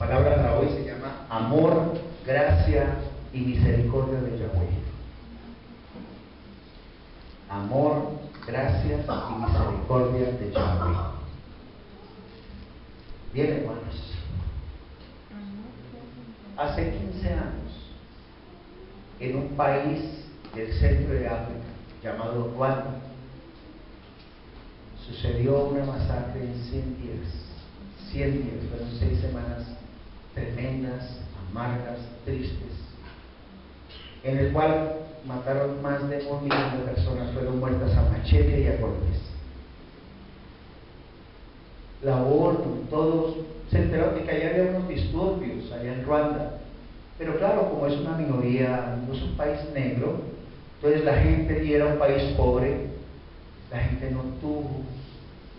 palabra para hoy se llama amor, gracia y misericordia de Yahweh. Amor, gracia y misericordia de Yahweh. Bien, hermanos, hace 15 años, en un país del centro de África llamado Ruanda, sucedió una masacre en 100 días. 100 días, fueron 6 semanas tremendas, amargas, tristes, en el cual mataron más de 1 millón de personas, fueron muertas a machete y a golpes. La ONU, todos se enteraron de que allá había unos disturbios allá en Ruanda, pero claro, como es una minoría, no es un país negro, entonces la gente, y era un país pobre, la gente no tuvo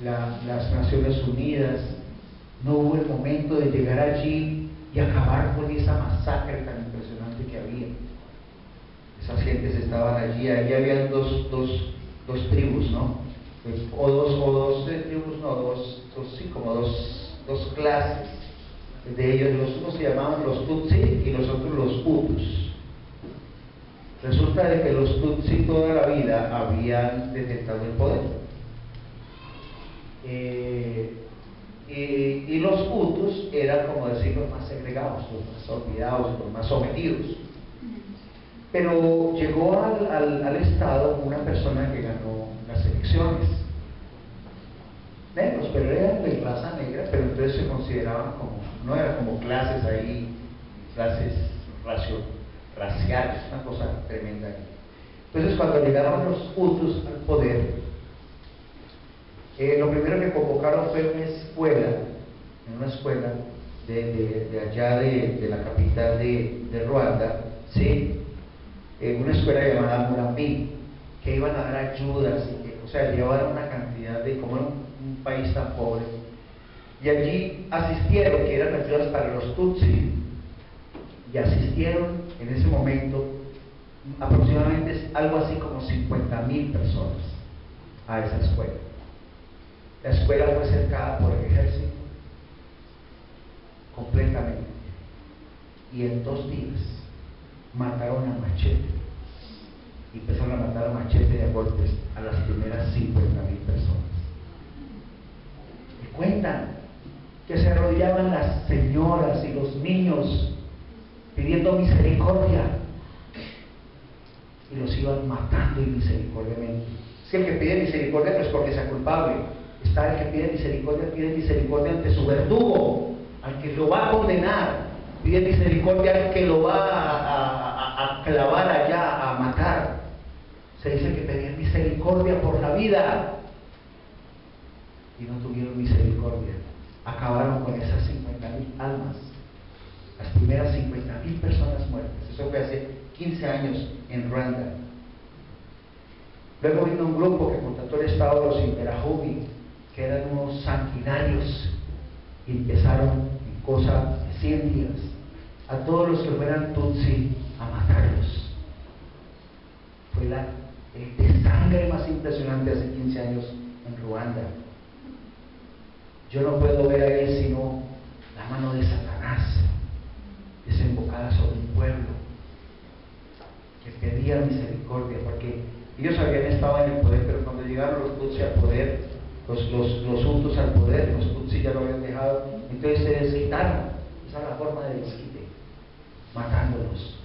las Naciones Unidas, no hubo el momento de llegar allí y acabar con esa masacre tan impresionante que había. Esas gentes estaban allí había dos tribus, ¿no? O dos tribus, no, dos clases de ellos. Los unos se llamaban los Tutsi y los otros los Hutus. Resulta de que los Tutsi toda la vida habían detentado el poder. Y los Hutus eran, como decir, los más segregados, los más olvidados, los más sometidos. Pero llegó al Estado una persona que ganó las elecciones. Negros, pero eran de raza negra, pero entonces se consideraban como, no eran como clases ahí, clases raciales, una cosa tremenda ahí. Entonces cuando llegaron los Hutus al poder, lo primero que convocaron fue en una escuela de allá de la capital de Ruanda, ¿sí? Una escuela llamada Murambi, que iban a dar ayudas, o sea, llevaban una cantidad de, como era un país tan pobre, y allí asistieron, que eran ayudas para los Tutsi, y asistieron en ese momento aproximadamente algo así como 50.000 personas a esa escuela. La escuela fue cercada por el ejército completamente, y en 2 días mataron a machete, y empezaron a matar a machete y a golpes a las primeras 50.000 personas. Y cuentan que se arrodillaban las señoras y los niños pidiendo misericordia, y los iban matando misericordiamente. Si el que pide misericordia no es porque sea culpable, está el que pide misericordia ante su verdugo, al que lo va a condenar, pide misericordia al que lo va a clavar allá, a matar. Se dice que pedían misericordia por la vida y no tuvieron misericordia. Acabaron con esas 50.000 almas, las primeras 50.000 personas muertas. Eso fue hace 15 años en Ruanda. Luego vino un grupo que contactó el Estado de los Interahamwe, que eran unos sanguinarios, y empezaron en cosa de 100 días a todos los que fueran Tutsi a matarlos. Fue el desangre más impresionante hace 15 años en Ruanda. Yo no puedo ver ahí sino la mano de Satanás desembocada sobre un pueblo que pedía misericordia, porque ellos habían estado en el poder, pero cuando llegaron los Tutsi al poder, los Hutus al poder, los Tutsi ya lo habían dejado, entonces se desquitaron. Esa es la forma de desquite, matándolos.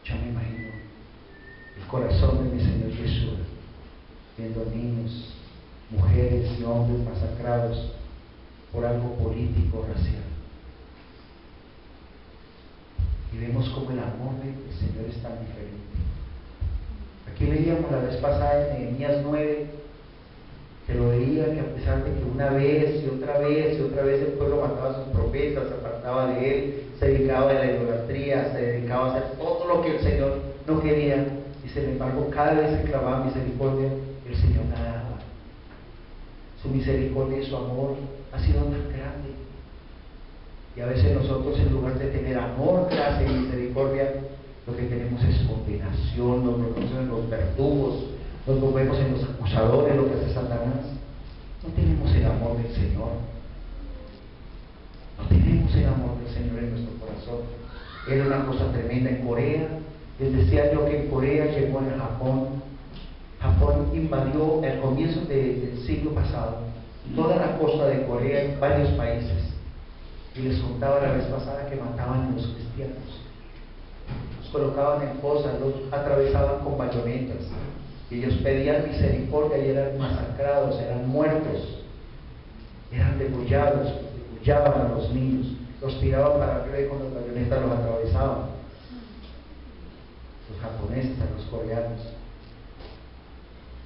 Yo me imagino el corazón de mi Señor Jesús viendo niños, mujeres y hombres masacrados por algo político, racial. Y vemos cómo el amor del Señor es tan diferente. Aquí leíamos la vez pasada en Nehemías 9, que lo veía que a pesar de que una vez y otra vez y otra vez el pueblo mataba a sus profetas, se apartaba de él, se dedicaba a la idolatría, se dedicaba a hacer todo lo que el Señor no quería, y sin embargo cada vez que clamaba misericordia, el Señor la daba. Su misericordia y su amor ha sido tan grande. Y a veces nosotros, en lugar de tener amor, gracia y misericordia, lo que tenemos es condenación, nos volvemos en los verdugos, nos volvemos en los acusadores, lo que hace Satanás. No tenemos el amor del Señor. Era una cosa tremenda en Corea. Les decía yo que en Corea llegó en Japón. Japón invadió al comienzo del siglo pasado toda la costa de Corea en varios países. Y les contaba la vez pasada que mataban a los cristianos. Los colocaban en fosas, los atravesaban con bayonetas. Y ellos pedían misericordia y eran masacrados, eran muertos, eran degollados, degollaban a los niños, los tiraban para arriba y con las bayonetas los atravesaban. Los japoneses, los coreanos.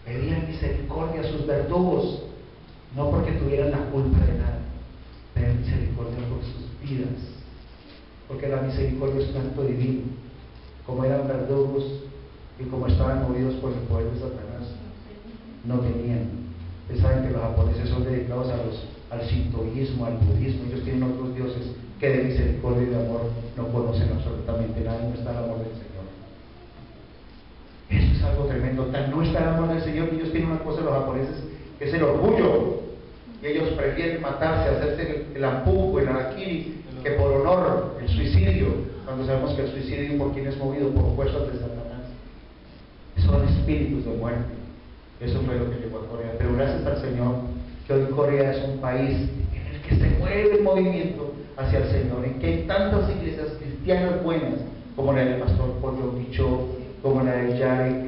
Pedían misericordia a sus verdugos, no porque tuvieran la culpa de nada, pedían misericordia por sus vidas, porque la misericordia es un acto divino. Como eran verdugos y como estaban movidos por el poder de Satanás, no tenían. Ustedes saben que los japoneses son dedicados al shintoísmo, al budismo. Ellos tienen otros dioses que de misericordia y de amor no conocen absolutamente nada, y no está el amor del Señor. Eso es algo tremendo. Tan no está el amor del Señor que ellos tienen una cosa, los japoneses, que es el orgullo, y ellos prefieren matarse, hacerse el ampujo, el harakiri, que por honor, el suicidio, cuando sabemos que el suicidio, ¿por quién es movido? Por fuerzas de Satanás. Son espíritus de muerte. Eso fue lo que llegó a Corea. Pero gracias al Señor que hoy Corea es un país en el que se mueve el movimiento hacia el Señor, en que hay tantas iglesias cristianas buenas, como la del pastor Pollo Micho, como la de Yarek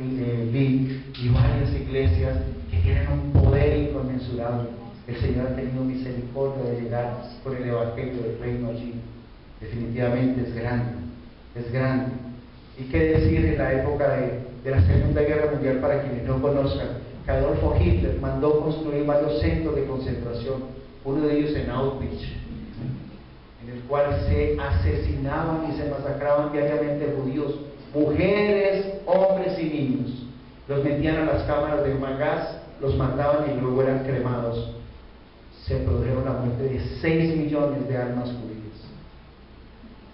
Lee, y varias iglesias que tienen un poder inconmensurable. El Señor ha tenido misericordia de llegar con el evangelio del reino allí. Definitivamente es grande, es grande. ¿Y qué decir en la época de la Segunda Guerra Mundial, para quienes no conozcan? Que Adolfo Hitler mandó construir varios centros de concentración, uno de ellos en Auschwitz, en el cual se asesinaban y se masacraban diariamente judíos, mujeres, hombres y niños. Los metían a las cámaras de gas, los mataban y luego eran cremados. Se produjeron la muerte de 6 millones de almas judías.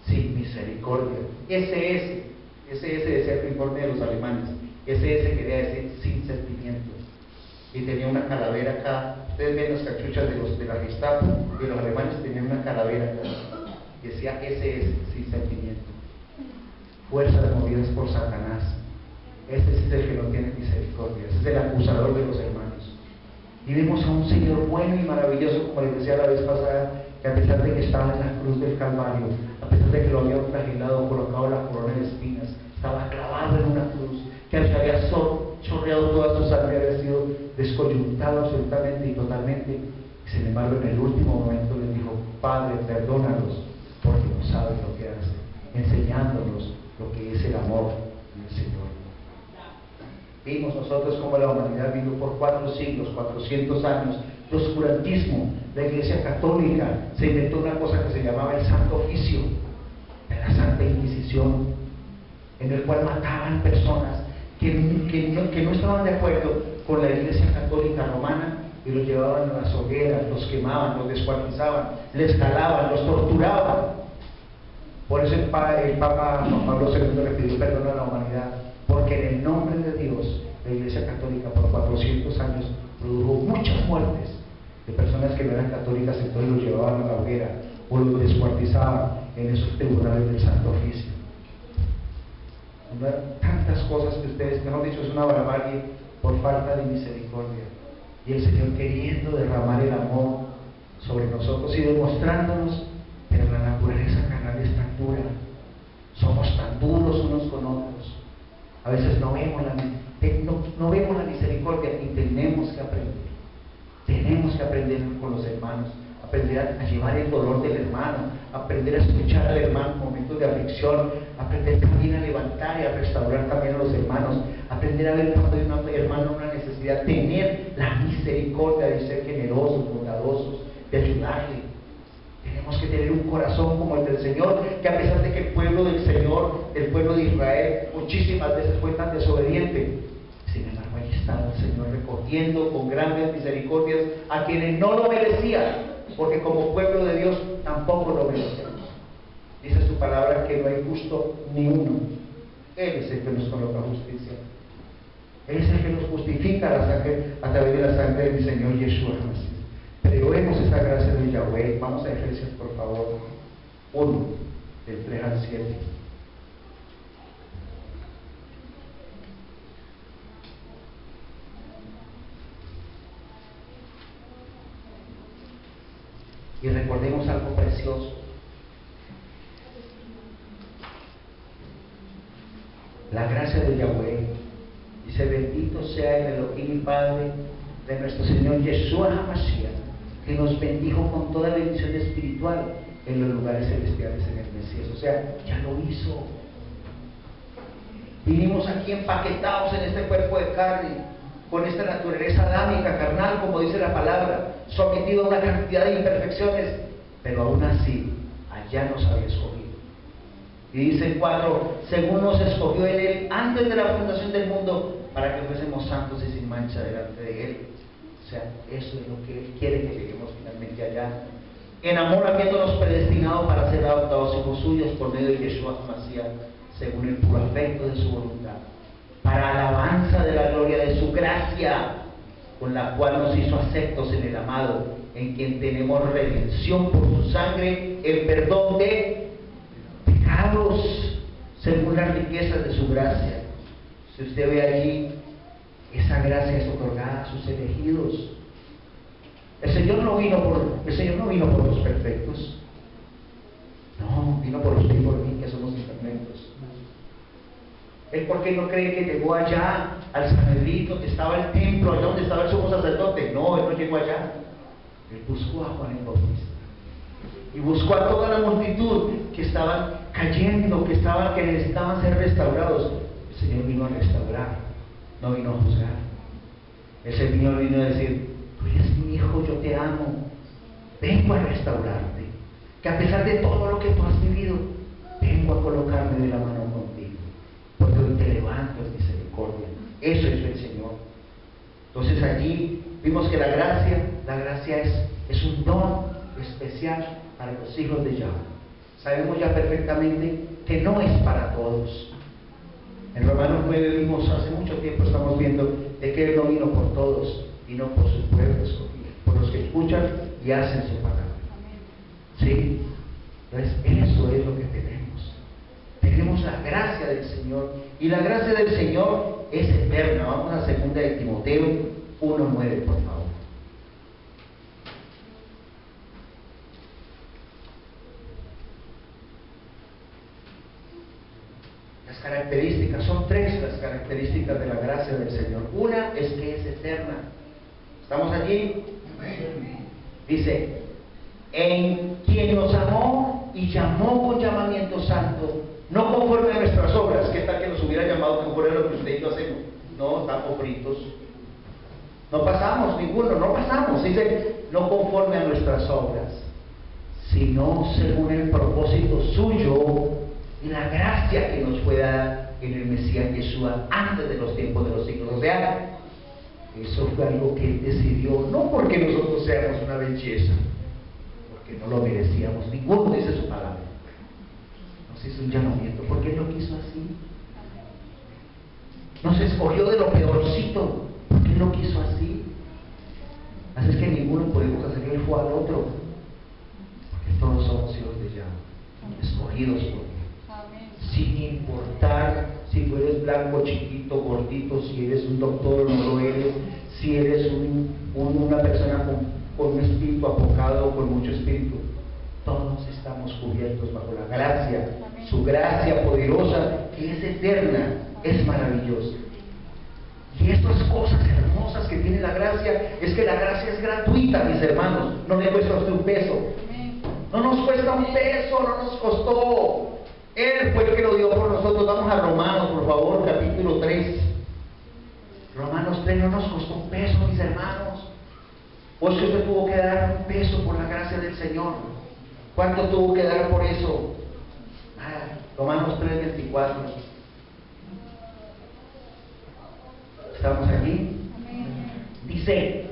Sin misericordia. SS decía el informe de los alemanes. SS quería decir sin sentimiento. Y tenía una calavera acá. Ustedes ven las cachuchas de la Gestapo, y los alemanes tenían una calavera acá. Decía SS, sin sentimiento. Fuerzas movidas por Satanás. Este es el que no tiene misericordia. Ese es el acusador de los hermanos. Y vemos a un Señor bueno y maravilloso, como les decía la vez pasada, que a pesar de que estaba en la cruz del Calvario, a pesar de que lo habían flagelado, colocado la corona de espinas, estaba clavado en una cruz, que al que había chorreado toda su sangre, había sido descoyuntado absolutamente y totalmente. Y sin embargo, en el último momento les dijo: Padre, perdónalos, porque no saben lo que hacen, enseñándonos lo que es el amor del Señor. Vimos nosotros cómo la humanidad vivió por 4 siglos, 400 años de oscurantismo. La Iglesia Católica se inventó una cosa que se llamaba el Santo Oficio, de la Santa Inquisición, en el cual mataban personas que no estaban de acuerdo con la Iglesia Católica Romana, y los llevaban a las hogueras, los quemaban, los descuartizaban, les calaban, los torturaban. Por eso el Papa Juan Pablo II le pidió perdón a la humanidad, porque en el nombre de Dios la Iglesia Católica por 400 años produjo muchas muertes de personas que no eran católicas, entonces los llevaban a la hoguera o los descuartizaban en esos tribunales del Santo Oficio. Tantas cosas que ustedes, mejor dicho, es una barbarie por falta de misericordia. Y el Señor queriendo derramar el amor sobre nosotros y demostrándonos, pero la naturaleza carnal es tan dura, somos tan duros unos con otros. A veces no vemos la misericordia, y tenemos que aprender. Tenemos que aprender con los hermanos, aprender a llevar el dolor del hermano, aprender a escuchar al hermano en momentos de aflicción, aprender también a levantar y a restaurar también a los hermanos, aprender a ver cuando hay un hermano una necesidad, tener la misericordia de ser generosos, bondadosos, de ayudarle. Tenemos que tener un corazón como el del Señor, que a pesar de que el pueblo del Señor, el pueblo de Israel, muchísimas veces fue tan desobediente, sin embargo ahí estaba el Señor recogiendo con grandes misericordias a quienes no lo merecían, porque como pueblo de Dios tampoco lo merecemos. Dice su palabra que no hay justo ni uno. Él es el que nos coloca justicia. Él es el que nos justifica a través de la sangre de mi Señor Yeshua. Pero vemos esa gracia de Yahweh. Vamos a Efesios, por favor. 1. del 3 al 7. Y recordemos algo precioso. La gracia de Yahweh dice: bendito sea el Elohim y Padre de nuestro Señor Yeshua HaMashiach, que nos bendijo con toda bendición espiritual en los lugares celestiales en el Mesías. O sea, ya lo hizo. Vinimos aquí empaquetados en este cuerpo de carne, con esta naturaleza adámica, carnal, como dice la palabra, sometido a una cantidad de imperfecciones, pero aún así, allá nos había escogido. Y dice el 4: según nos escogió en Él antes de la fundación del mundo, para que fuésemos santos y sin mancha delante de Él. O sea, eso es lo que Él quiere que lleguemos finalmente allá. En amor, habiéndonos predestinado para ser adoptados hijos suyos por medio de Yeshua HaMashiach, según el puro afecto de su voluntad, para alabanza de la gloria de su gracia, con la cual nos hizo aceptos en el amado, en quien tenemos redención por su sangre, el perdón de pecados, según las riquezas de su gracia. Si usted ve allí, esa gracia es otorgada a sus elegidos. El Señor no vino por los perfectos. No, vino por usted y por mí, que somos imperfectos. Él, ¿por qué no cree que llegó allá al Sanedrín, donde estaba el templo, allá donde estaba el sumo sacerdote? No, Él no llegó allá. Él buscó a Juan el Bautista y buscó a toda la multitud que estaban cayendo, que necesitaban ser restaurados. El Señor vino a restaurar, no vino a juzgar. El Señor vino a decir: tú eres mi hijo, yo te amo, vengo a restaurarte, que a pesar de todo lo que tú has vivido, vengo a colocarme de la mano contigo, porque hoy te levanto en misericordia. Eso es el Señor. Entonces allí vimos que la gracia es un don especial para los hijos de Yahweh. Sabemos ya perfectamente que no es para todos. En Romanos 9 vimos, hace mucho tiempo estamos viendo de que Él no vino por todos, vino por su pueblo escogido, por los que escuchan y hacen su palabra. ¿Sí? Entonces eso es lo que tenemos. Tenemos la gracia del Señor, y la gracia del Señor es eterna. Vamos a 2 de Timoteo 1:9, por favor. Las características, son 3 las características de la gracia del Señor. Una es que es eterna. ¿Estamos allí? Dice: en quien nos amó y llamó con llamamiento santo, no conforme a nuestras obras. ¿Qué tal que nos hubiera llamado conforme a lo que usted y yo hacemos? No, estamos fritos. No pasamos, ninguno, no pasamos. Dice: no conforme a nuestras obras, sino según el propósito suyo y la gracia que nos fue dada en el Mesías Yeshua antes de los tiempos de los siglos. O sea, eso fue algo que Él decidió, no porque nosotros seamos una belleza, porque no lo merecíamos, ninguno, dice su palabra. Nos hizo un llamamiento porque Él lo quiso así. Nos escogió de lo peorcito porque Él lo quiso así. Así es que ninguno podemos hacer Él fue al otro, porque todos somos hijos de Yahweh, escogidos por Él. Sin importar si tú eres blanco, chiquito, gordito, si eres un doctor o no lo eres, si eres una persona con un espíritu apocado o con mucho espíritu, todos estamos cubiertos bajo la gracia. Su gracia poderosa, que es eterna, es maravillosa. Y estas cosas hermosas que tiene la gracia, es que la gracia es gratuita, mis hermanos. No le cuesta a usted un peso. No nos cuesta un peso, no nos costó. Él fue el que lo dio por nosotros. Vamos a Romanos, por favor, capítulo 3. Romanos 3 no nos costó un peso, mis hermanos. O es que usted tuvo que dar un peso por la gracia del Señor. ¿Cuánto tuvo que dar por eso? Nada. Romanos 3:24. ¿Estamos aquí? Dice: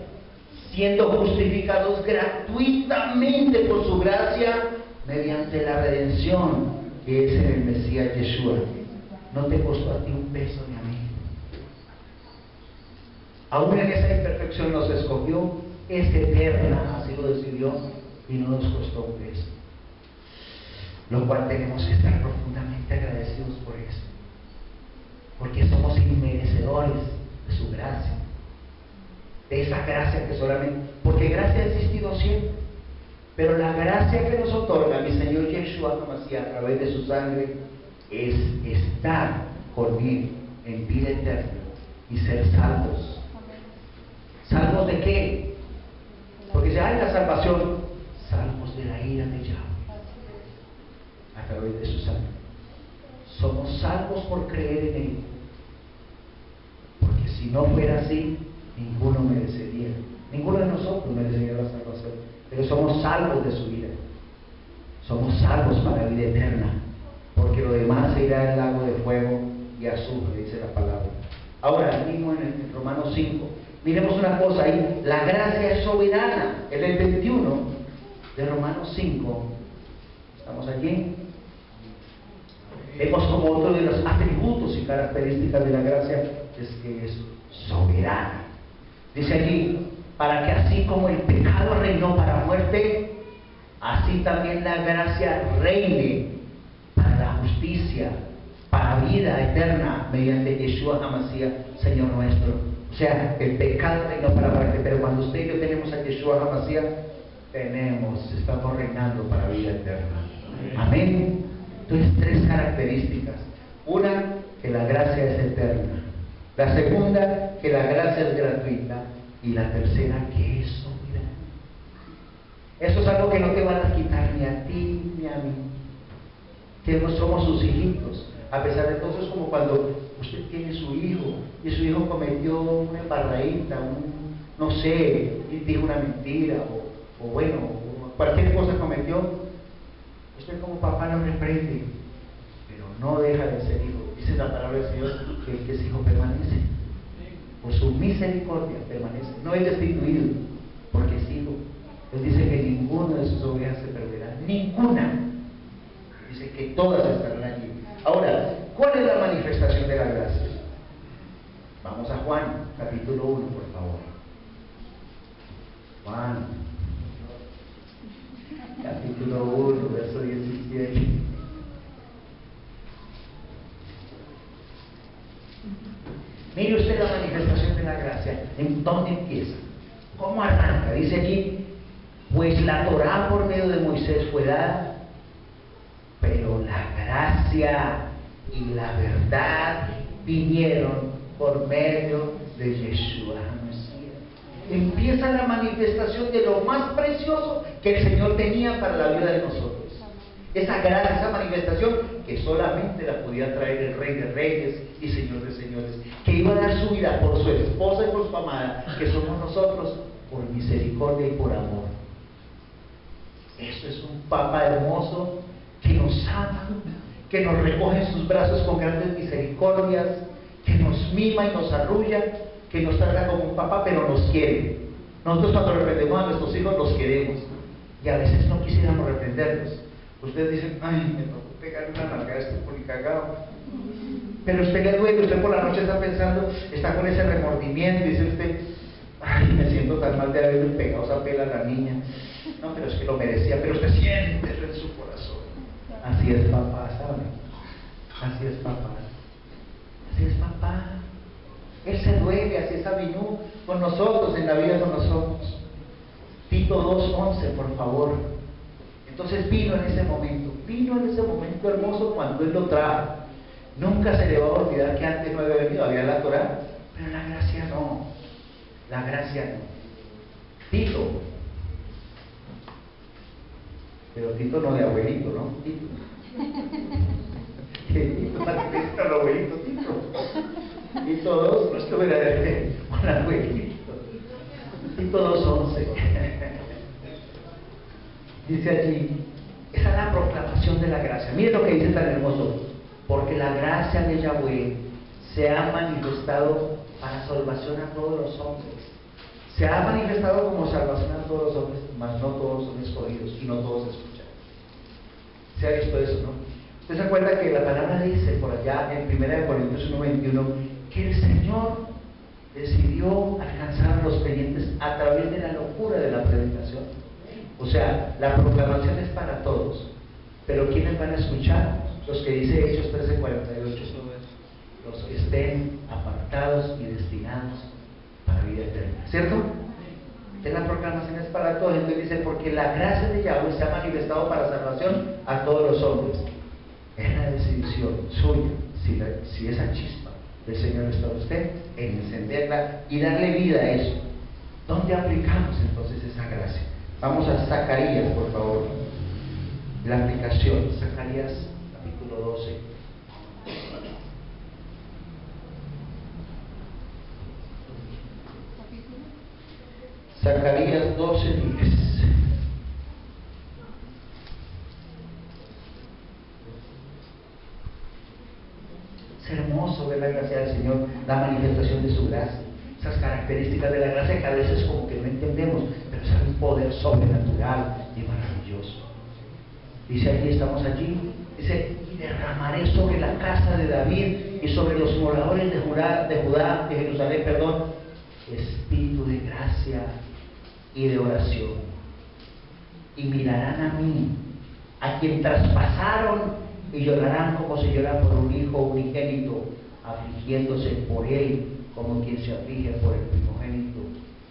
siendo justificados gratuitamente por su gracia, mediante la redención que es en el Mesías Yeshua. No te costó a ti un peso ni a mí. Aún en esa imperfección nos escogió, es eterna, así lo decidió, y no nos costó un peso. lo cual tenemos que estar profundamente agradecidos por eso, porque somos inmerecedores de su gracia, de esa gracia que solamente, porque gracia ha existido siempre, pero la gracia que nos otorga mi Señor Yeshua HaMashiach a través de su sangre es estar con Él en vida eterna y ser salvos. ¿Salvos de qué? Porque ya hay la salvación, salvos de la ira de Yahweh a través de su sangre. Somos salvos por creer en Él, porque si no fuera así, ninguno merecería, ninguno de nosotros merecería la salvación, pero somos salvos de su ira, somos salvos para la vida eterna, porque lo demás se irá al lago de fuego y azufre, dice la palabra. Ahora mismo en Romanos 5, miremos una cosa ahí, la gracia es soberana. En el 21 de Romanos 5, ¿estamos aquí? Vemos como otro de los atributos y características de la gracia es que es soberana. Dice aquí, para que así como el pecado reinó para muerte, así también la gracia reine para la justicia, para vida eterna, mediante Yeshua HaMashiach, Señor nuestro. O sea, el pecado reinó para muerte, pero cuando usted y yo tenemos a Yeshua HaMashiach, estamos reinando para vida eterna. Amén. Entonces, tres características. Una, que la gracia es eterna. La segunda, que la gracia es gratuita. Y la tercera, que es soberana. Eso es algo que no te van a quitar ni a ti ni a mí, que no somos sus hijitos. A pesar de todo, es como cuando usted tiene su hijo y su hijo cometió una embarradita, no sé, y dijo una mentira o bueno, cualquier cosa cometió. Usted como papá lo reprende, pero no deja de ser hijo. Dice la palabra del Señor que el que es hijo permanece. Por su misericordia permanece. No es destituido, porque es hijo. Él dice que ninguno de sus ovejas se perderá. Ninguna. Dice que todas estarán allí. Ahora, ¿cuál es la manifestación de la gracia? Vamos a Juan, capítulo 1, por favor. Juan, capítulo 1, verso 17. Mire usted la manifestación de la gracia. ¿En dónde empieza? ¿Cómo arranca? Dice allí, pues la Torá por medio de Moisés fue dada, pero la gracia y la verdad vinieron por medio de Yeshua HaMashiach. Empieza la manifestación de lo más precioso que el Señor tenía para la vida de nosotros. Esa gracia, esa manifestación que solamente la podía traer el Rey de Reyes y Señor de Señores, que iba a dar su vida por su esposa y por su amada, que somos nosotros, por misericordia y por amor. Eso es un Papa hermoso que nos ama, que nos recoge en sus brazos con grandes misericordias, que nos mima y nos arrulla, que nos trata como un papá, pero nos quiere. Nosotros cuando reprendemos a nuestros hijos los queremos, y a veces no quisiéramos reprenderlos. Ustedes dicen, ay, me tocó pegarle una nalgada a este policagado. Pero usted le duele, usted por la noche está pensando, está con ese remordimiento, y dice usted, ay, me siento tan mal de haberle pegado esa pela a la niña. No, pero es que lo merecía, pero usted siente eso en su corazón. Así es papá, ¿sabe? Así es papá. Así es papá. Él se duele, así es Abinú con nosotros, en la vida con nosotros. Tito 2:11, por favor. Entonces vino en ese momento hermoso cuando Él lo trajo. Nunca se le va a olvidar que antes no había venido, había la Torá, pero la gracia no. La gracia no. Tito. Pero Tito no de abuelito, ¿no? Tito. Que Tito participa al abuelito Tito. Tito 2, no estuviera de un abuelito. Tito 2:11. Dice allí, esa es la proclamación de la gracia. Miren lo que dice tan hermoso. Porque la gracia de Yahweh se ha manifestado para salvación a todos los hombres. Se ha manifestado como salvación a todos los hombres, mas no todos son escogidos y no todos escuchan. ¿Se ha visto eso, no? ¿Usted se acuerda que la palabra dice por allá en 1 Corintios 1:21 que el Señor decidió alcanzar a los creyentes a través de la locura de la predicación? O sea, la proclamación es para todos, Pero ¿quiénes van a escuchar? Los que dice Hechos 13:48, los que estén apartados y destinados para vida eterna, ¿cierto? En la proclamación es para todos. Entonces dice, porque la gracia de Yahweh se ha manifestado para salvación a todos los hombres. Es la decisión suya, si esa chispa del Señor está en usted, en encenderla y darle vida a eso. ¿Dónde aplicamos entonces esa gracia? Vamos a Zacarías, por favor. La aplicación, Zacarías capítulo 12. Zacarías 12:10. Es hermoso ver la gracia del Señor, la manifestación de su gracia, esas características de la gracia que a veces como que no entendemos, pero es un poder sobrenatural y maravilloso. Dice allí, estamos allí, dice, y derramaré sobre la casa de David y sobre los moradores de Judá, de Jerusalén, perdón, espíritu de gracia y de oración, y mirarán a mí, a quien traspasaron, y llorarán como se llora por un hijo unigénito, afligiéndose por él como quien se aflige por el primogénito.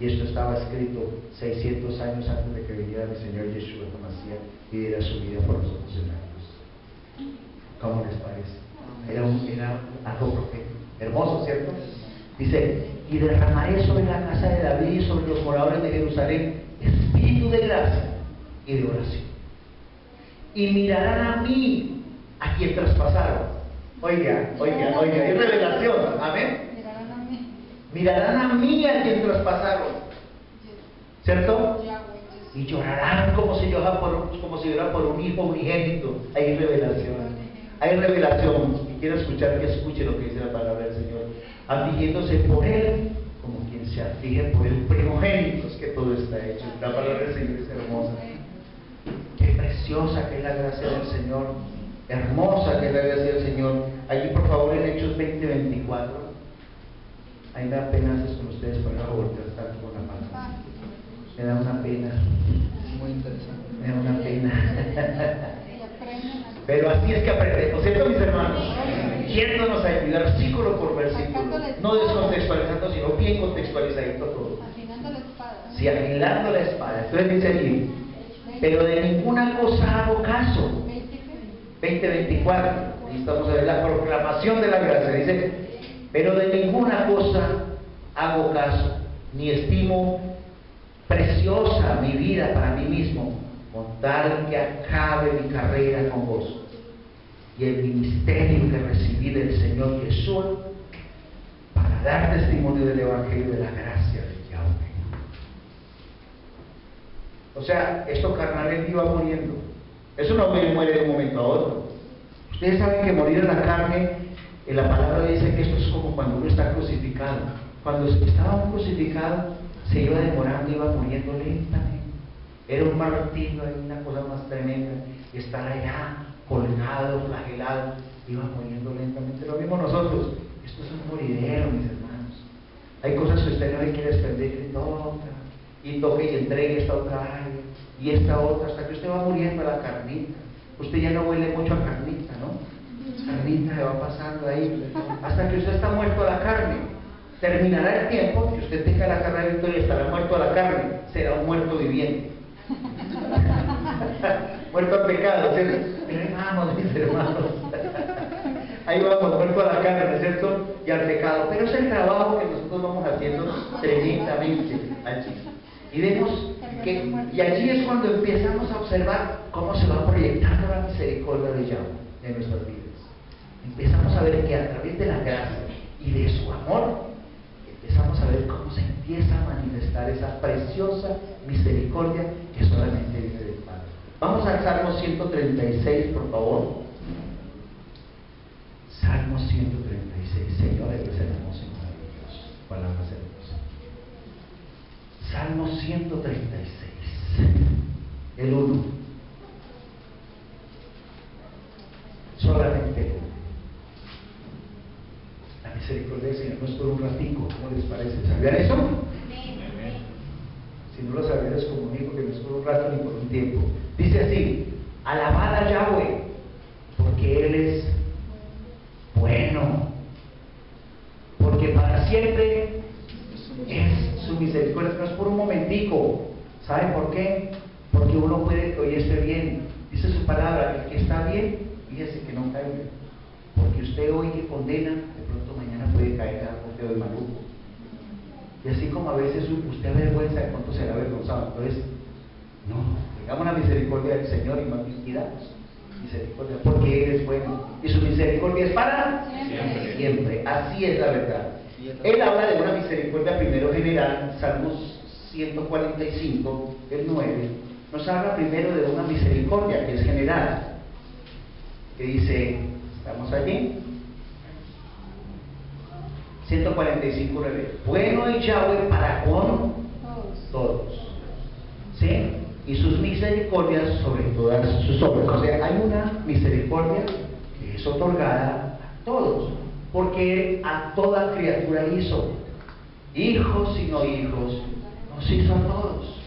Y esto estaba escrito 600 años antes de que viniera mi Señor Yeshua HaMashiach y diera su vida por nosotros en la cruz. ¿Cómo les parece? Era algo profético, hermoso, ¿cierto? Dice, y derramaré sobre la casa de David y sobre los moradores de Jerusalén espíritu de gracia y de oración, y mirarán a mí, a quien traspasaron. Oiga, es revelación, amén. Mirarán a mí a quien traspasaron, ¿cierto? Y llorarán como si llora por un hijo unigénito. Hay revelación, y quiero escuchar que escuche lo que dice la palabra del Señor, afligiéndose por él como quien se aflige por el primogénito. Es que todo está hecho. La palabra del Señor es hermosa. Qué preciosa que es la gracia del Señor, hermosa que es la gracia del Señor. Allí por favor en Hechos 20:24. Ahí me da pena hacer con ustedes, por favor, tanto con la mano. Me da una pena. Muy interesante. Me da una pena. Pero así es que aprendemos, ¿cierto, mis hermanos? Yéndonos a ayudar versículo por versículo, no descontextualizando, sino bien contextualizadito todo. Afilando la espada. Sí, afilando la espada. Entonces dice allí, pero de ninguna cosa hago caso. 20:24. Y estamos a ver la proclamación de la gracia. Dice, pero de ninguna cosa hago caso, ni estimo preciosa mi vida para mí mismo, con tal que acabe mi carrera con gozo y el ministerio que recibí del Señor Jesús para dar testimonio del Evangelio de la gracia de Yahweh. O sea, esto carnal iba muriendo. Eso no muere de un momento a otro. Ustedes saben que morir en la carne, en la palabra dice que esto es como cuando uno está crucificado. Cuando estaba crucificado, se iba demorando, iba muriendo lentamente. Era un martirio, una cosa más tremenda. Estar allá, colgado, flagelado, iba muriendo lentamente. Lo mismo nosotros. Esto es un moridero, mis hermanos. Hay cosas que usted no le quiere desprender, y toca, y toque y entregue esta otra área, y esta otra, hasta que usted va muriendo a la carnita. Usted ya no huele mucho a carnita, ¿no? Carnita se va pasando ahí, hasta que usted está muerto a la carne. Terminará el tiempo que usted tenga la carne de victoria, estará muerto a la carne, será un muerto viviente. Muerto al pecado, ¿cierto? Vamos, mis hermanos. Ahí vamos, muerto a la carne, ¿no es cierto? Y al pecado. Pero es el trabajo que nosotros vamos haciendo tremendamente allí. Y vemos que, y allí es cuando empezamos a observar cómo se va proyectando la misericordia de Yahweh en nuestras vidas. Empezamos a ver que a través de la gracia y de su amor, empezamos a ver cómo se empieza a manifestar esa preciosa misericordia que solamente viene del Padre. Vamos al Salmo 136, por favor. Salmo 136. Señor, eres hermoso y maravilloso. Palabras hermosas. Salmo 136. El 1. Solamente uno. La misericordia del Señor no es por un ratico. ¿Cómo les parece? ¿Sabían eso? Si no lo sabían, les comunico que no es por un rato ni por un tiempo. Dice así: Alabad a Yahweh, porque Él es bueno, porque para siempre es su misericordia. No es por un momentico. ¿Saben por qué? Porque uno puede que hoy esté bien. Dice su palabra, el que está bien, fíjese que no caiga. Porque usted hoy que condena, de pronto mañana puede caer en algo feo y maluco. Y así como a veces usted avergüenza, de pronto será avergonzado. Entonces, no, tengamos la misericordia del Señor y no pidamos misericordia, porque Él es bueno y su misericordia es para siempre. Así es la verdad. Él habla de una misericordia primero general. Salmos 145, el 9, nos habla primero de una misericordia que es general, que dice, ¿estamos allí? 145, 9. Bueno es Yahweh para con todos, ¿sí? Y sus misericordias sobre todas sus obras. O sea, hay una misericordia que es otorgada a todos, porque Él a toda criatura hizo, hijos y no hijos, nos hizo a todos.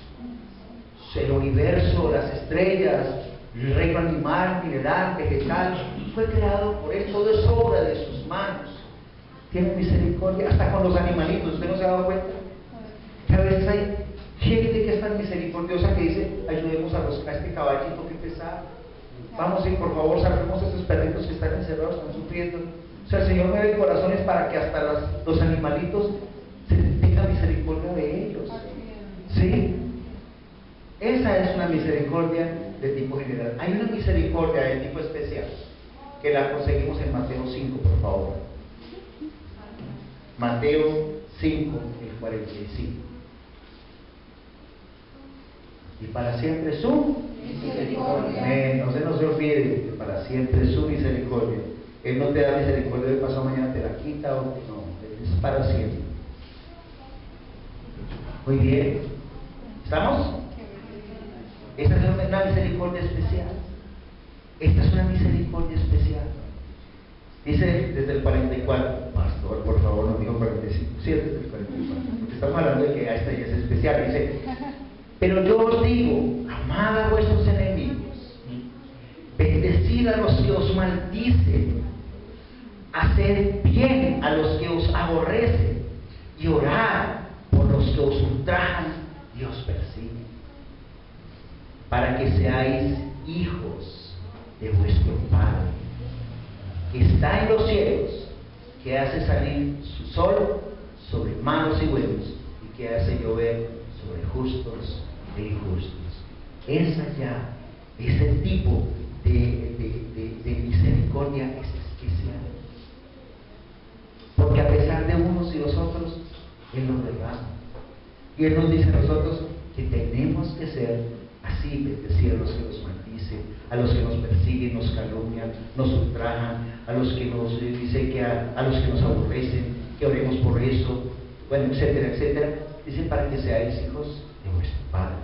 El universo, las estrellas, el reino animal, mineral, vegetal, fue creado por Él, todo es obra de sus manos. Tiene misericordia hasta con los animalitos. ¿Usted no se ha dado cuenta? Que a veces hay gente que es tan misericordiosa que dice, ayudemos a este caballito que pesado. Vamos y por favor salvemos a estos perritos que están encerrados, están sufriendo. O sea, el Señor me da corazones para que hasta los animalitos se tenga misericordia de ellos. ¿Sí? Esa es una misericordia de tipo general. Hay una misericordia de tipo especial que la conseguimos en Mateo 5, por favor. Mateo 5, el 45. Y para siempre su misericordia. No se nos olvide que para siempre su misericordia. Él no te da misericordia de pasado mañana, te la quita o no, es para siempre. Muy bien. ¿Estamos? Esta es una misericordia especial. Esta es una misericordia especial. Dice desde el 44, pastor, por favor, no digo 45, sí, desde el 44, porque estamos hablando de que esta ya es especial. Dice, pero yo os digo, amad a vuestros enemigos, bendecid a los que os maldicen, haced bien a los que os aborrecen, y orad por los que os ultrajan y os persiguen, para que seáis hijos de vuestro Padre, que está en los cielos, que hace salir su sol sobre malos y buenos, y que hace llover sobre justos e injustos. Esa ya, ese tipo de misericordia es especial, porque a pesar de unos y los otros, Él nos derrama. Y Él nos dice a nosotros que tenemos que ser así, bendecir a los que nos maldicen, a los que nos persiguen, nos calumnian, nos ultrajan, a los que nos dice que a los que nos aborrecen, que oremos por eso, bueno, etcétera, etcétera. Dice para que seáis hijos de vuestro Padre.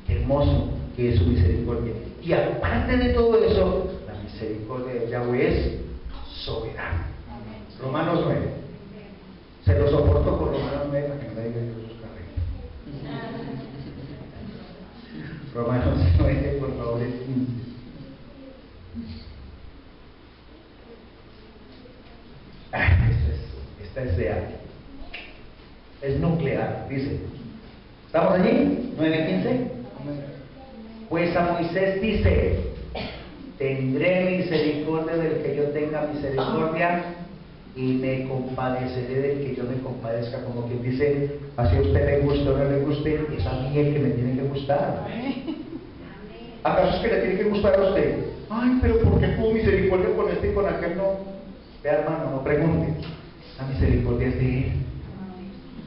Qué hermoso que es su misericordia. Y aparte de todo eso, la misericordia de Yahweh es soberana. Romanos 9. Se lo soporto con Romanos 9 para que no me digan que eso es carrera. Romanos 9, por favor, es 15. Esta es real. Es nuclear, dice. ¿Estamos allí? 9:15. Pues a Moisés dice, tendré misericordia del que yo tenga misericordia y me compadeceré del que yo me compadezca. Como quien dice, así a usted le guste o no le guste, es a mí el que me tiene que gustar. ¿Acaso es que le tiene que gustar a usted? Ay, pero ¿por qué tuvo misericordia con este y con aquel no? Vea, hermano, no pregunte. La misericordia es de Él.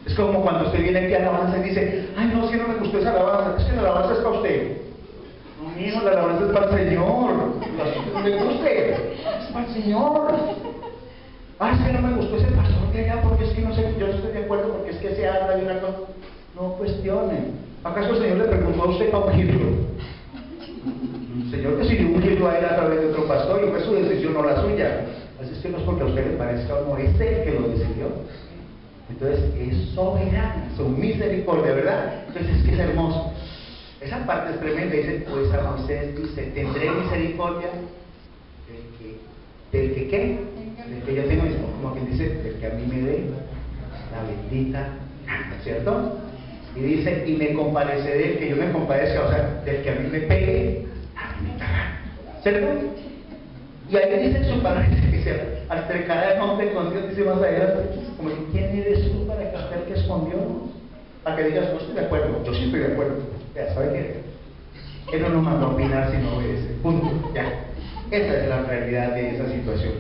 Es como cuando usted viene aquí a alabanza y dice, ay, no, si no me gustó esa alabanza. Es que la alabanza es para usted. No, mijo, la alabanza es para el Señor. No le guste, es para el Señor. Ay, es que no me gustó ese pastor de allá porque es que no sé, yo no estoy de acuerdo porque es que se habla de una cosa. No cuestione. ¿Acaso el Señor le preguntó a usted para ungirlo? El Señor decidió ungirlo a él a través de otro pastor y fue su decisión, no la suya. Así es que no es porque a usted le parezca o no, es Él que lo decidió. Entonces es soberana, su misericordia, ¿verdad? Entonces es que es hermoso. Esa parte es tremenda. Dice, pues a Moisés dice, tendré misericordia del que ¿qué? Del que yo tengo, como quien dice, del que a mí me dé la bendita, ¿cierto? Y dice, y me compadeceré del que yo me compadezca, o sea, del que a mí me pegue, a mí me caga, ¿cierto? Y ahí dice su palabra, dice, altercará el hombre con Dios, dice más allá, como que, ¿quién eres tú para que aquel que escondió? Para que digas, no estoy de acuerdo, yo sí estoy de acuerdo. Ya, ¿sabe qué? Él no nos mandó a opinar si no obedece, punto, ya. Esa es la realidad de esa situación.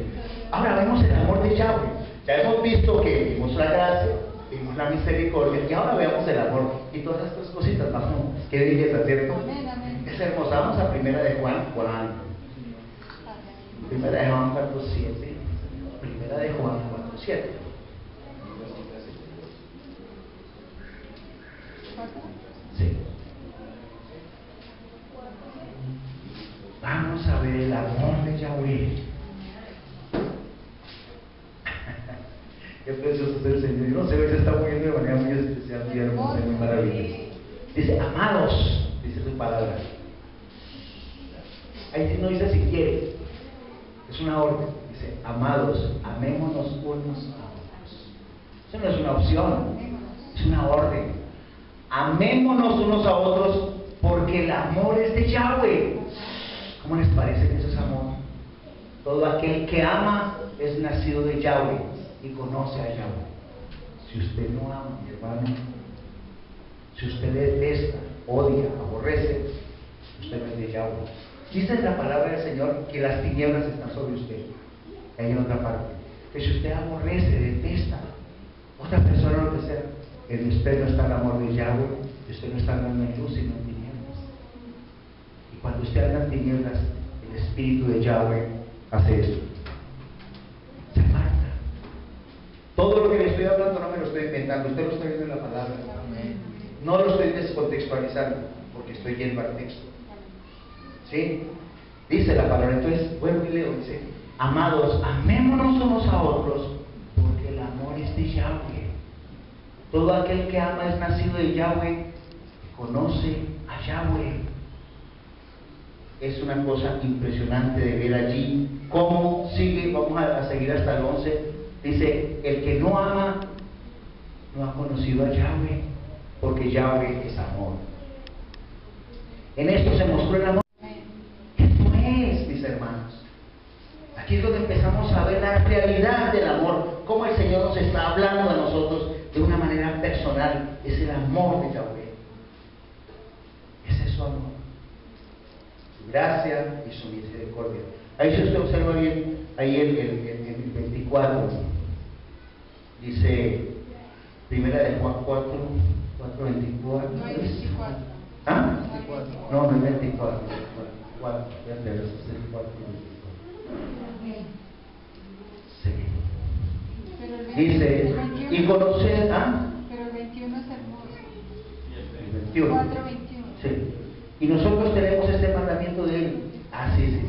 Ahora vemos el amor de Yahweh. Ya hemos visto que vimos la gracia, vimos la misericordia, y ahora veamos el amor y todas estas cositas más. Qué belleza, ¿cierto? Amén, amén. Es hermosa. Vamos a primera de Juan 4:7. Primera de Juan 4:7. Sí. Vamos a ver el amor de Yahweh. Qué precioso es el Señor. Yo no sé, se está moviendo de manera muy especial, muy hermosa y muy maravillosa. Dice, amados, dice su palabra. Ahí no dice si quiere, es una orden. Dice, amados, amémonos unos a otros. Eso no es una opción, es una orden. Amémonos unos a otros porque el amor es de Yahweh. ¿Cómo les parece que eso es amor? Todo aquel que ama es nacido de Yahweh y conoce a Yahweh. Si usted no ama, mi hermano, si usted detesta, odia, aborrece, usted no es de Yahweh. Dice la palabra del Señor que las tinieblas están sobre usted. Hay en otra parte. Que si usted aborrece, detesta, otra persona, lo que sea, en usted no está el amor de Yahweh, y usted no está andando en luz, sino en tinieblas. Y cuando usted anda en tinieblas, el Espíritu de Yahweh hace esto. Se aparta. Todo lo que le estoy hablando no me lo estoy inventando, usted lo está viendo en la palabra. No lo estoy descontextualizando, porque estoy yendo al texto. ¿Sí? Dice la palabra. Entonces, vuelvo y leo, dice, amados, amémonos unos a otros, porque el amor es de Yahweh. Todo aquel que ama es nacido de Yahweh, conoce a Yahweh. Es una cosa impresionante de ver allí cómo sigue. Vamos a seguir hasta el 11. Dice, el que no ama no ha conocido a Yahweh, porque Yahweh es amor. En esto se mostró el amor. Esto es, mis hermanos. Aquí es donde empezamos a ver la realidad del amor, cómo el Señor nos está hablando a nosotros de una manera personal. Es el amor de Yahweh. Ese es su amor, su gracia y su misericordia. Ahí si usted observa bien, ahí el 24, dice, primera de Juan 4:24. No hay 24. ¿Ah? 24. No, no es 24. 4, ya te ves, es el 4. Sí. Pero el Dice, el 21, y conocer, pero el 21 es hermoso. el 21. 4:21. Sí. Y nosotros tenemos este mandamiento de él. Sí.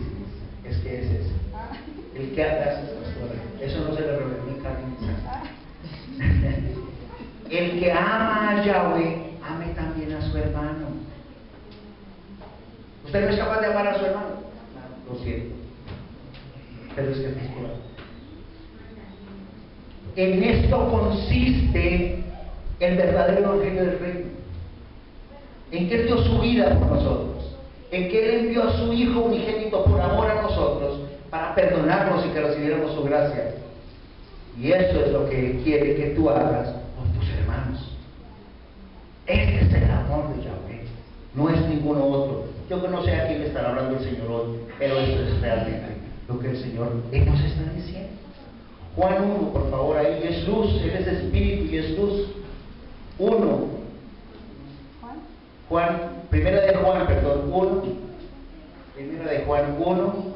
Es que es ese. Ah. El que haga eso no se le revela ni carne ni sangre. El que ama a Yahweh, ame también a su hermano. ¿Usted no es capaz de amar a su hermano? No, lo siento. Pero es que es pura. En esto consiste el verdadero evangelio del reino. En que Él dio su vida por nosotros. En que Él envió a su Hijo unigénito por amor a nosotros, para perdonarnos y que recibiéramos su gracia. Y eso es lo que Él quiere que tú hagas con tus hermanos. Este es el amor de Yahweh, no es ninguno otro. Yo que no sé a quién le estará hablando el Señor hoy, pero esto es realmente lo que el Señor nos está diciendo. Juan 1, por favor, ahí es luz, Él es espíritu y es luz. 1. Juan, primera de Juan, perdón, 1. Primera de Juan 1.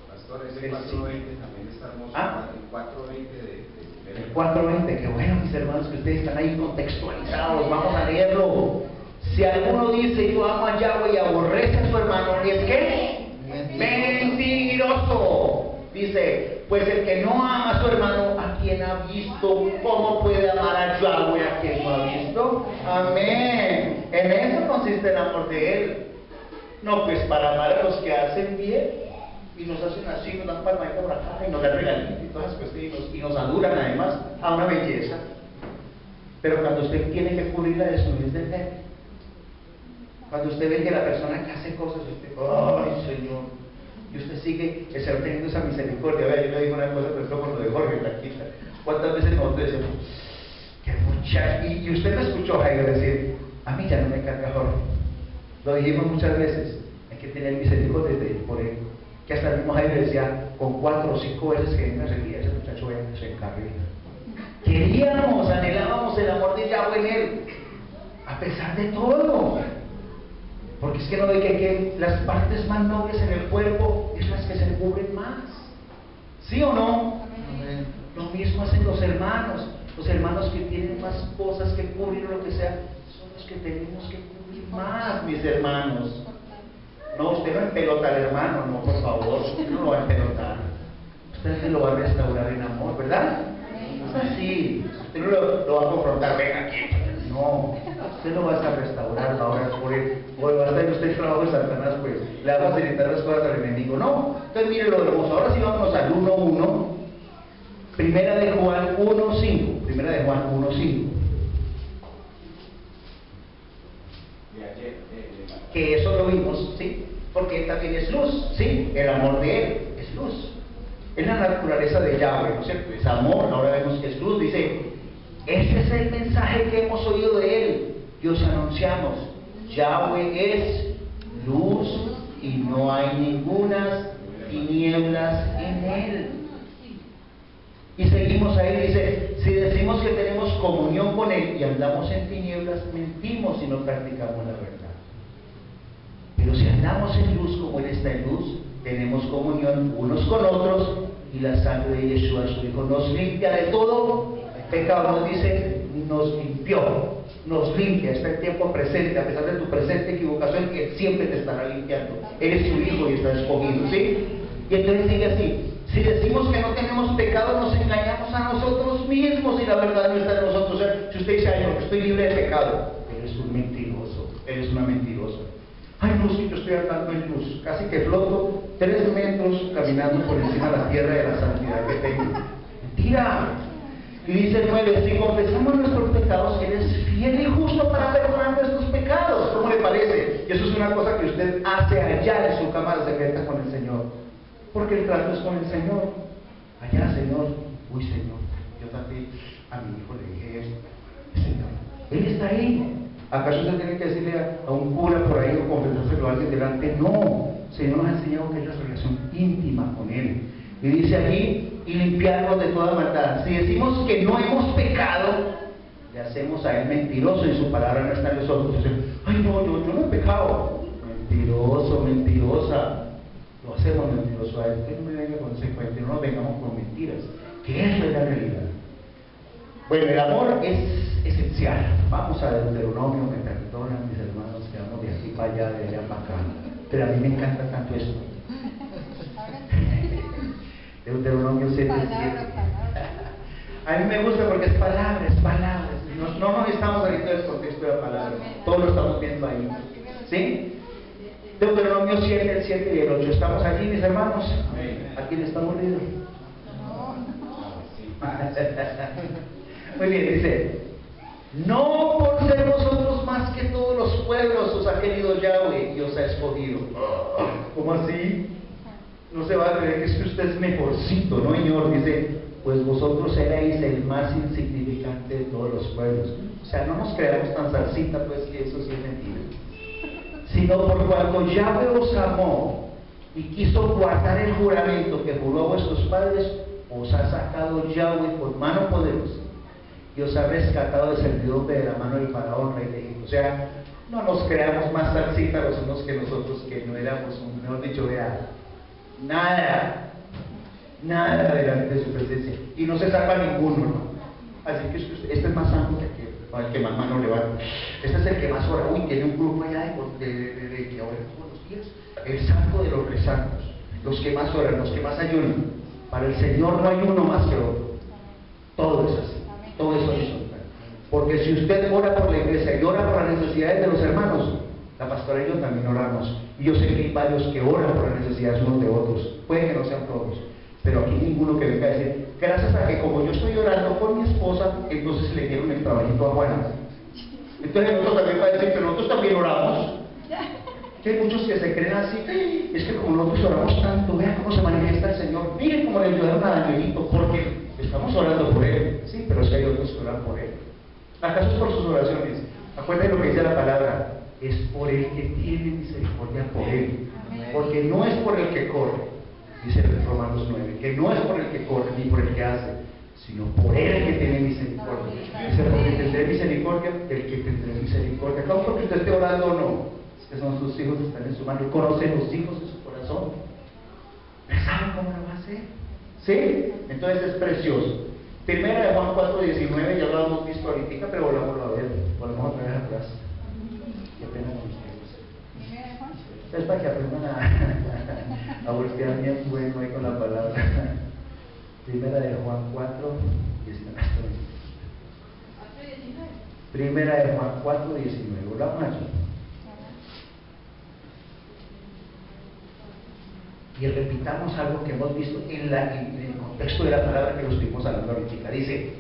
Pastor, ese 4:20 también está hermoso. El 4:20 El 4:20, que bueno, mis hermanos, que ustedes están ahí contextualizados. Vamos a leerlo. Si alguno dice yo amo a Yahweh y aborrece a su hermano, ¿es qué? Mentiroso. Dice, pues el que no ama a su hermano, ¿a quien ha visto? ¿Cómo puede amar a Yahweh a quien no ha visto? Amén. En eso consiste el amor de Él? No, pues para amar a los que hacen bien y nos hacen así, nos dan palmadita por acá y nos dan regalitos y todas esas cuestiones y nos adulan además a una belleza. Pero cuando usted tiene que cubrir la desnudez del Verbo, cuando usted ve que la persona que hace cosas, usted, ¡ay, Señor! Y usted sigue, el Señor teniendo esa misericordia. Vea, yo le digo una cosa, pero esto con lo de Jorge, tranquila. ¿Cuántas veces nosotros decimos, qué muchacho? Y usted me escuchó, Jairo, decir, a mí ya no me carga Jorge. Lo dijimos muchas veces, hay que tener misericordia por él. Que hasta el mismo Jairo decía, con 4 o 5 veces que me seguía, ese muchacho se encarrila. Queríamos, anhelábamos el amor de Yahweh en él, a pesar de todo. Porque es que no ve que las partes más nobles en el cuerpo es las que se cubren más. ¿Sí o no? Amén. Lo mismo hacen los hermanos que tienen más cosas que cubrir o lo que sea, son los que tenemos que cubrir más, mis hermanos. No, usted no empelota al hermano, no, por favor, usted no lo va a empelotar. Usted lo va a restaurar en amor, ¿verdad? Es así, usted no lo va a confrontar, venga aquí. No, usted lo va a restaurar, va a orar por él. O va a estar usted el trabajo de Satanás, pues le va a facilitar las cosas al enemigo. No, entonces mire lo hermoso. Ahora sí vámonos al 1:1. Primera de Juan 1:5. Primera de Juan 1:5. Que eso lo vimos, ¿sí? Porque Él también es luz, ¿sí? El amor de Él es luz. Es la naturaleza de Yahweh, ¿no es cierto? Es amor, ahora vemos que es luz. Dice, ese es el mensaje que hemos oído de Él, que os anunciamos. Yahweh es luz y no hay ningunas tinieblas en Él. Y seguimos ahí, dice, si decimos que tenemos comunión con Él y andamos en tinieblas, mentimos y no practicamos la verdad. Pero si andamos en luz como Él está en luz, tenemos comunión unos con otros y la sangre de Yeshua, su Hijo, nos limpia de todo pecado. Nos dice, nos limpió, nos limpia. Está en tiempo presente, a pesar de tu presente equivocación, Él siempre te estará limpiando. Eres su Hijo y está escogido, ¿sí? Y entonces sigue así. Si decimos que no tenemos pecado, nos engañamos a nosotros mismos y la verdad no está en nosotros. O sea, si usted dice, ay, no, estoy libre de pecado, eres un mentiroso, eres una mentirosa. Ay, no, si yo estoy andando en luz, casi que floto 3 metros caminando por encima de la tierra de la santidad que tengo. Mentira. Y dice el 9, si confesamos nuestros pecados, Él es fiel y justo para perdonar nuestros pecados. ¿Cómo le parece? Y eso es una cosa que usted hace allá en su cámara secreta con el Señor. Porque el trato es con el Señor. Allá, Señor, uy, Señor, yo también a mi hijo le dije esto. Señor, Él está ahí. ¿Acaso usted tiene que decirle a un cura por ahí o confesárselo a alguien delante? No, el Señor nos ha enseñado que es la relación íntima con Él. Y dice aquí, y limpiarnos de toda maldad. Si decimos que no hemos pecado, le hacemos a Él mentiroso y su palabra no está en nosotros. Dice, ay no, yo no he pecado. Mentiroso, mentirosa. Lo hacemos mentiroso a Él. Que no me venga con ese cuento, no nos vengamos con mentiras, que eso es la realidad. Bueno, el amor es esencial. Vamos a Deuteronomio, me perdonan mis hermanos que vamos de aquí para allá, de allá para acá. Pero a mí me encanta tanto esto. Deuteronomio 7:7. A mí me gusta porque es palabras. No necesitamos ahorita el contexto de la palabra. Todo lo estamos viendo ahí. ¿Sí? Deuteronomio 7, el 7 y el 8. ¿Estamos allí, mis hermanos? ¿A quién está molido? Muy bien, dice, no por ser vosotros más que todos los pueblos os ha querido Yahweh y os ha escogido. ¿Cómo así? No se va a creer que es que usted es mejorcito, ¿no, Señor? Dice, pues vosotros erais el más insignificante de todos los pueblos. O sea, no nos creamos tan salsita, pues, que eso sí es mentira. Sino por cuanto Yahweh os amó y quiso guardar el juramento que juró a vuestros padres, os ha sacado Yahweh con mano poderosa y os ha rescatado de servidumbre de la mano del faraón, rey de Egipto. O sea, no nos creamos más salsita los unos que nosotros, que no éramos, mejor dicho, vea, nada delante de su presencia. Y no se salva ninguno, ¿no? Así que este es más santo que el que más mano levanta. Este es el que más ora. Uy, tiene un grupo allá de que ora todos los días. El santo de los resantos. Los que más oran, los que más ayunan. Para el Señor no hay uno más que otro. Todo es así. Todo es horizontal. Porque si usted ora por la iglesia y ora por las necesidades de los hermanos, pastora y yo también oramos. Y yo sé que hay varios que oran por las necesidades unos de otros. Puede que no sean todos, pero aquí ninguno que venga a decir, gracias a que como yo estoy orando por mi esposa, entonces le dieron el trabajito a Juana. Entonces nosotros también va a decir, pero nosotros también oramos. Que hay muchos que se creen así, es que como nosotros oramos tanto, vean cómo se manifiesta el Señor, miren cómo le ayudaron a Danielito, porque estamos orando por él, sí, pero es que hay otros que oran por él. ¿Acaso es por sus oraciones? Acuérdense lo que dice la palabra, es por el que tiene misericordia por él, porque no es por el que corre, dice Romanos 9, que no es por el que corre ni por el que hace, sino por él que tiene misericordia. Dice, porque tendré misericordia del que tendré misericordia. No porque usted esté orando o no, es que son sus hijos que están en su mano, conocen los hijos de su corazón, ¿saben cómo lo va a hacer? ¿Sí? Entonces es precioso. Primera de Juan 4:19, ya lo hemos visto ahorita, pero volvamos a ver, volvamos otra vez atrás. Qué pena con ustedes. Es para que aprendan a voltear bien bueno ahí con la palabra. Primera de Juan 4:19. Primera de Juan 4:19. Volvamos aquí. Y repitamos algo que hemos visto en el contexto de la palabra que lo estuvimos hablando ahorita. Dice,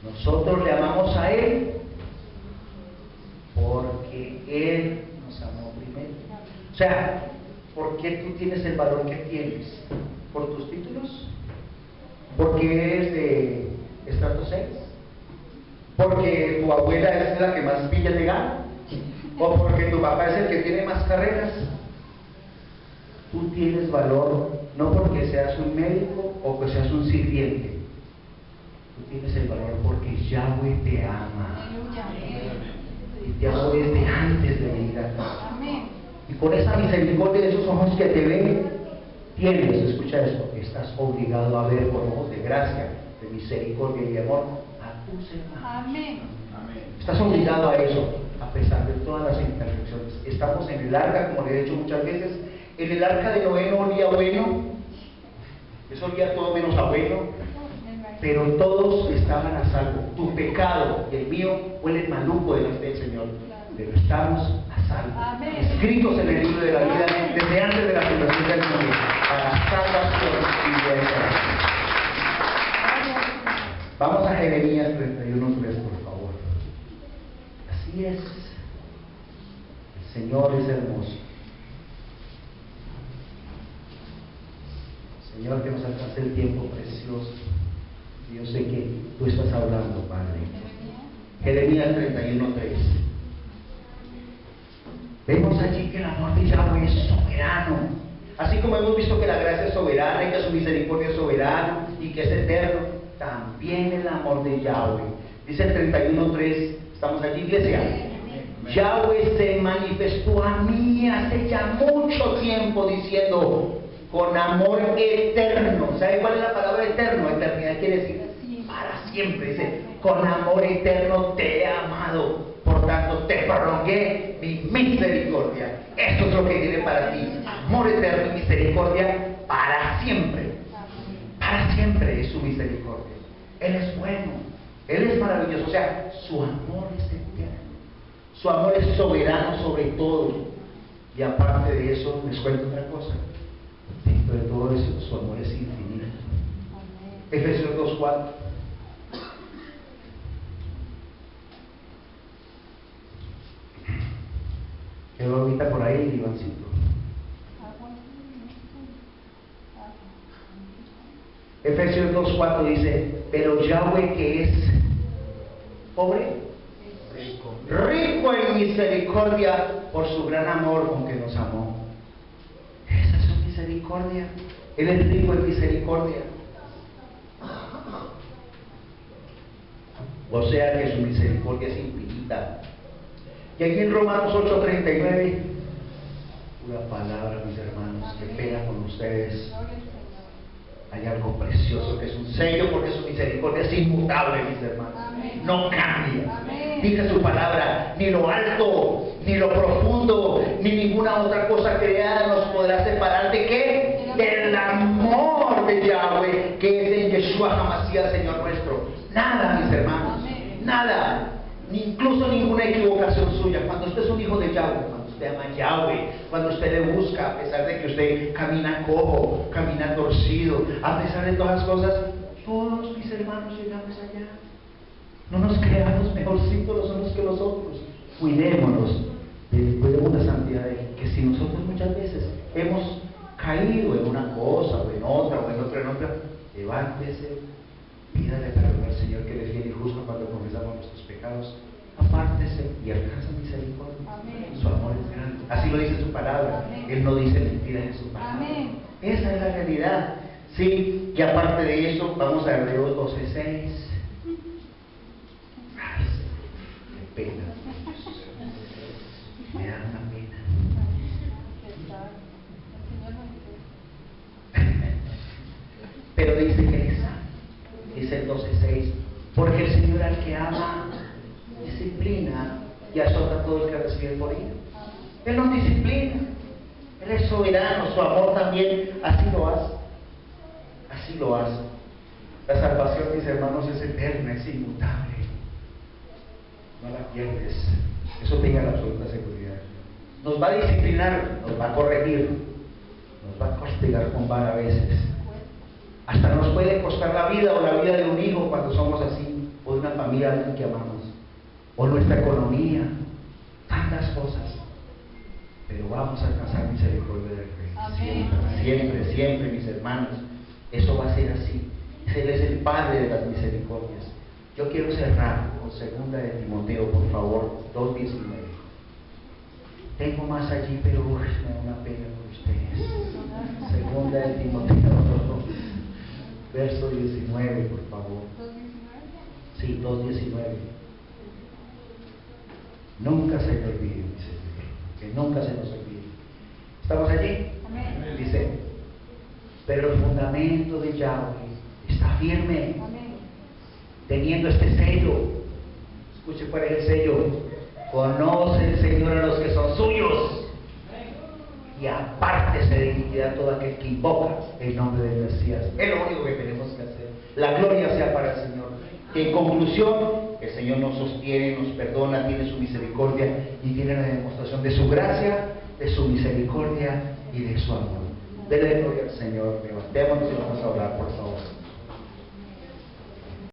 nosotros le amamos a Él porque Él nos amó primero. O sea, ¿por qué tú tienes el valor que tienes? ¿Por tus títulos? ¿Porque eres de estrato 6? ¿Porque tu abuela es la que más villas le gana? ¿O porque tu papá es el que tiene más carreras? Tú tienes valor no porque seas un médico o que seas un sirviente. Tú tienes el valor porque Yahweh te ama. Y te amó desde antes de venir acá. Y con esa misericordia de esos ojos que te ven, tienes, escucha esto, estás obligado a ver con ojos de gracia, de misericordia y de amor a tus hermanos. Amén. Estás obligado a eso, a pesar de todas las imperfecciones. Estamos en el arca, como le he dicho muchas veces. En el arca de Noé no olía bueno, eso olía todo menos a bueno, pero todos estaban a salvo. Tu pecado y el mío huelen maluco delante del Señor, pero estamos a salvo. Amén. Escritos en el libro de la vida desde antes de la fundación del mundo, para salvación y libertad. Vamos a Jeremías 31:3, por favor. Así es. El Señor es hermoso. Señor, que nos alcance el tiempo precioso. Yo sé que tú estás hablando, Padre. Jeremías 31:3. Vemos allí que el amor de Yahweh es soberano. Así como hemos visto que la gracia es soberana y que su misericordia es soberana y que es eterno, también el amor de Yahweh. Dice el 31:3. ¿Estamos aquí, iglesia? Yahweh se manifestó a mí hace ya mucho tiempo diciendo, con amor eterno. ¿Sabe cuál es la palabra eterno? Eternidad quiere decir para siempre. Dice, con amor eterno te he amado, por tanto te prolongué mi misericordia. Esto es lo que tiene para ti, amor eterno y misericordia para siempre. Para siempre es su misericordia. Él es bueno, Él es maravilloso. O sea, su amor es eterno, su amor es soberano sobre todo. Y aparte de eso, les cuento otra cosa. Dentro de todo eso, su amor es infinito. Efesios 2:4. Quedó ahorita por ahí, Ivancito. Efesios 2:4 dice, pero Yahweh que es pobre, rico en misericordia por su gran amor con que nos amó. Esa es su misericordia. Él es rico en misericordia. O sea que su misericordia es infinita. Y aquí en Romanos 8:39, una palabra, mis hermanos, que pena con ustedes. Hay algo precioso que es un sello, porque su misericordia es inmutable, mis hermanos. Amén. No cambia. Amén. Dice su palabra, ni lo alto, ni lo profundo, ni ninguna otra cosa creada nos podrá separar de qué? Del amor de Yahweh, que es en Yeshua HaMashiach, Señor nuestro. Nada, mis hermanos. Amén. Nada. Incluso ninguna equivocación suya. Cuando usted es un hijo de Yahweh, Yahweh, cuando usted ama a Yahweh, cuando usted le busca, a pesar de que usted camina cojo, camina torcido, a pesar de todas las cosas, todos mis hermanos llegamos allá. No nos creamos mejorcitos los unos que los otros. Cuidémonos de una santidad que si nosotros muchas veces hemos caído en una cosa o en otra, levántese, pídale perdón al Señor, que Él es fiel y justo cuando confesamos nuestros pecados. Apártese y alcanza misericordia. Amén. Su amor es grande. Así lo dice su palabra. Amén. Él no dice mentiras en su palabra. Amén. Esa es la realidad. Sí, y aparte de eso, vamos a Hebreos 12:6. Ay, qué pena. Me da una pena. Pero dice que es santo. Dice el 12:6. Porque el Señor al que ama disciplina y azota a todo el que recibe por ello. Él nos disciplina. Él es soberano. Su amor también así lo hace. Así lo hace. La salvación, mis hermanos, es eterna, es inmutable. No la pierdes. Eso tenga la absoluta seguridad. Nos va a disciplinar, nos va a corregir, nos va a castigar con vara a veces. Hasta nos puede costar la vida o la vida de un hijo cuando somos así, o de una familia alguien que amamos, o nuestra economía, tantas cosas. Pero vamos a alcanzar misericordia del Rey. Amén. Siempre, siempre, mis hermanos. Eso va a ser así. Él es el Padre de las misericordias. Yo quiero cerrar con 2 de Timoteo, por favor, 2:19. Tengo más allí, pero me da una pena por ustedes. 2 de Timoteo, verso 19, por favor. Sí, 2:19. Nunca se le olvide, dice el Señor, que nunca se nos olvide. ¿Estamos allí? Amén. Dice, pero el fundamento de Yahweh está firme, Amén. teniendo este sello. Escuche cuál es el sello. Conoce el Señor a los que son suyos, y apártese de iniquidad todo aquel que invoca el nombre del Mesías. Es lo único que tenemos que hacer. La gloria sea para el Señor. En conclusión, el Señor nos sostiene, nos perdona, tiene su misericordia y tiene la demostración de su gracia, de su misericordia y de su amor. Denle gloria al Señor. Levantémonos y vamos a orar, por favor.